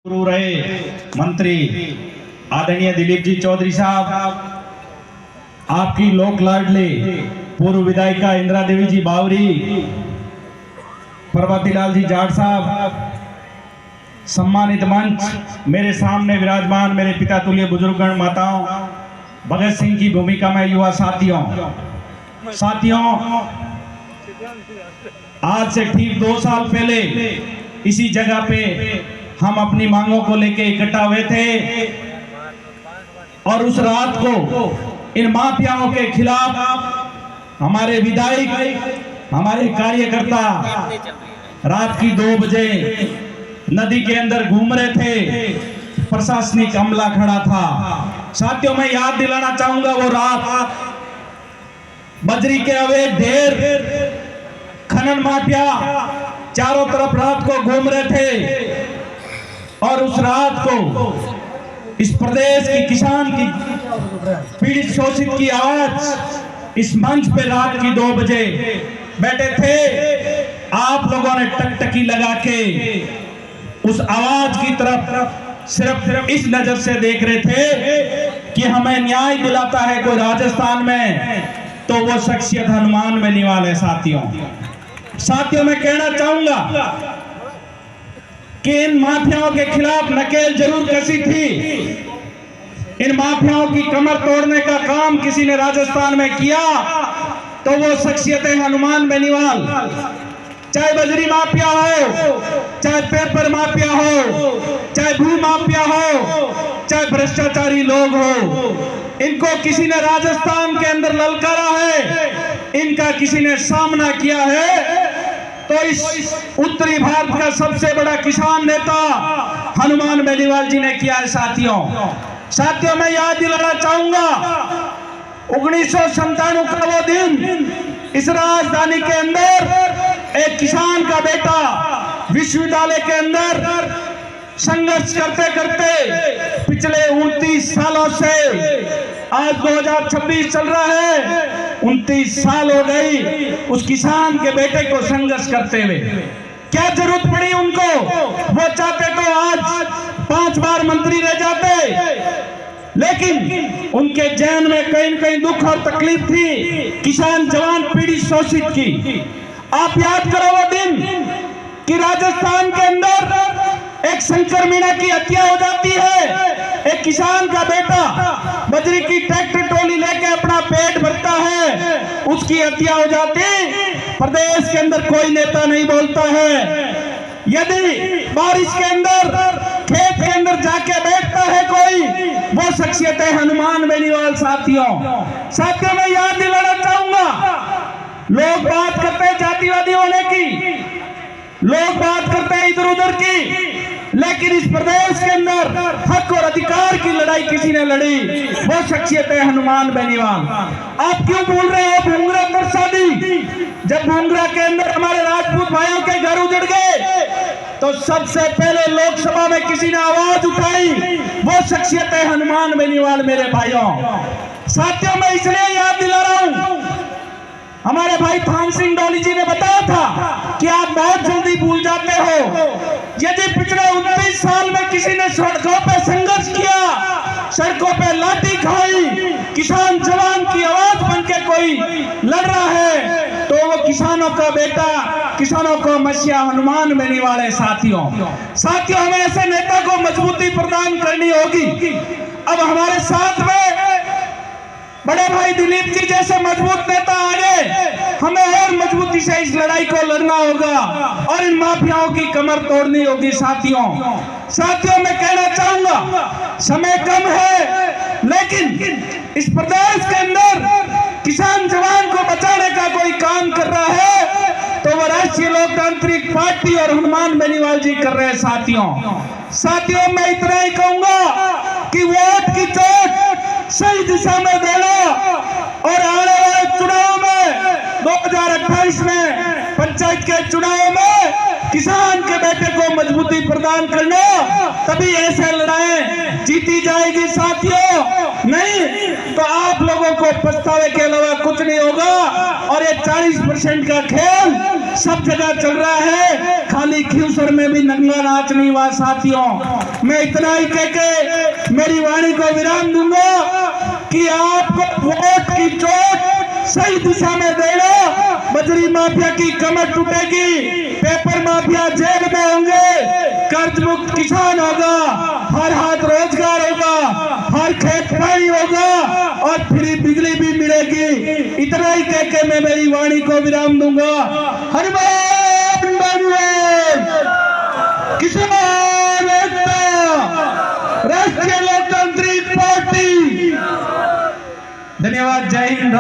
रहे मंत्री आदरणीय दिलीप जी चौधरी साहब, आपकी लोक लाडली पूर्व विधायिका इंदिरा देवी जी बावरी, प्रभातीलाल जी जाट साहब, सम्मानित मंच, मेरे सामने विराजमान मेरे पिता तुल्य बुजुर्गगण, माताओं, भगत सिंह की भूमिका में युवा साथियों, आज से ठीक 2 साल पहले इसी जगह पे हम अपनी मांगों को लेके इकट्ठा हुए थे और उस रात को इन माफियाओं के खिलाफ हमारे विधायक, हमारे कार्यकर्ता रात की 2 बजे नदी के अंदर घूम रहे थे, प्रशासनिक अमला खड़ा था। साथियों, मैं याद दिलाना चाहूंगा वो रात बजरी के अवैध ढेर, खनन माफिया चारों तरफ रात को घूम रहे थे और उस रात को इस प्रदेश की किसान की पीड़ित शोषित की आवाज इस मंच पे रात की 2 बजे बैठे थे। आप लोगों ने टकटकी लगा के उस आवाज की तरफ सिर्फ इस नजर से देख रहे थे कि हमें न्याय दिलाता है कोई राजस्थान में, तो वो शख्सियत हनुमान बेनीवाल है। साथियों, मैं कहना चाहूंगा कि इन माफियाओं के खिलाफ नकेल जरूर कसी थी। इन माफियाओं की कमर तोड़ने का काम किसी ने राजस्थान में किया तो वो शख्सियत है हनुमान बेनीवाल। चाहे बजरी माफिया हो, चाहे पेपर माफिया हो, चाहे भू माफिया हो, चाहे भ्रष्टाचारी लोग हो, इनको किसी ने राजस्थान के अंदर ललकारा है, इनका किसी ने सामना किया है तो इस उत्तरी भारत का सबसे बड़ा किसान नेता हनुमान बेनीवाल जी ने किया है। साथियों, मैं याद दिलाना चाहूंगा 1997 का वो दिन, इस राजधानी के अंदर एक किसान का बेटा विश्वविद्यालय के अंदर संघर्ष करते करते पिछले 29 सालों से, आज 2026 चल रहा है, 29 साल हो गई उस किसान के बेटे को संघर्ष करते हुए। क्या जरूरत पड़ी उनको? वो चाहते तो आज 5 बार मंत्री रह जाते, लेकिन उनके जहन में कहीं न कहीं दुख और तकलीफ थी किसान जवान पीड़ित शोषित की। आप याद करो वो दिन कि राजस्थान के अंदर एक शंकर मीणा की हत्या हो जाती है, एक किसान का बेटा बजरी की ट्रैक्टर ट्रॉली लेके अपना पेट भरता है, उसकी हत्या हो जाती, प्रदेश के अंदर कोई नेता नहीं बोलता है। यदि बारिश के अंदर खेत के अंदर जाके बैठता है कोई, वो शख्सियत है हनुमान बेनीवाल। साथियों, मैं याद दिलाना चाहूंगा, लोग बात करते हैं जातिवादी होने की, लोग बात करते हैं इधर उधर की, लेकिन इस प्रदेश के अंदर हक और अधिकार की लड़ाई किसी ने लड़ी, वो शख्सियत है हनुमान बेनीवाल। आप क्यों बोल रहे हो भूंगरा प्रसादी? जब भूंगरा के अंदर हमारे राजपूत भाइयों के घर उजड़ गए तो सबसे पहले लोकसभा में किसी ने आवाज उठाई, वो शख्सियत है हनुमान बेनीवाल। मेरे भाइयों, साथियों, मैं इसलिए याद दिला रहा हूं, हमारे भाई थान सिंह डोली जी ने बताया था कि आप बहुत जल्दी भूल जाते हो। यदि पिछले 29 साल में किसी ने सड़कों पे संघर्ष किया, सड़कों पे लाठी खाई, किसान जवान की आवाज बनके कोई लड़ रहा है, तो वो किसानों का बेटा, किसानों को मसीहा हनुमान बेनीवाल है। साथियों, हमें ऐसे नेता को मजबूती प्रदान करनी होगी। अब हमारे साथ में बड़े भाई दिलीप जी जैसे मजबूत नेता आ गए, हमें और मजबूती से इस लड़ाई को लड़ना होगा और इन माफियाओं की कमर तोड़नी होगी। साथियों, मैं कहना चाहूंगा, समय कम है, लेकिन इस प्रदेश के अंदर किसान जवान को बचाने का कोई काम कर रहा है तो वो राष्ट्रीय लोकतांत्रिक पार्टी और हनुमान बेनीवाल जी कर रहे हैं। साथियों, मैं इतना ही कहूंगा कि वोट की चोट सही दिशा में देना और आने वाले चुनाव में 2028 में पंचायत के चुनाव में किसान के बेटे को मजबूती प्रदान करना, तभी ऐसे लड़ाई जीती जाएगी साथियों। नहीं तो आप लोगों को पछतावे के अलावा कुछ नहीं होगा। और ये 40% का खेल सब जगह चल रहा है, खाली खियूसर में भी नंगा नाच नहीं हुआ साथियों। मैं इतना ही कह के मेरी वाणी को विराम दूंगा कि आपको वोट की चोट सही दिशा में देना। बजरी माफिया की कमर टूटेगी, पेपर माफिया जेल में होंगे, कर्ज मुक्त किसान होगा, हर हाथ रोजगार होगा, हर खेत पानी होगा और फ्री बिजली भी मिलेगी। इतना ही कह के मैं मेरी वाणी को विराम दूंगा। हनुमान बंदन, किसान एकता, राष्ट्रीय लोकतांत्रिक पार्टी। धन्यवाद। जय हिंद।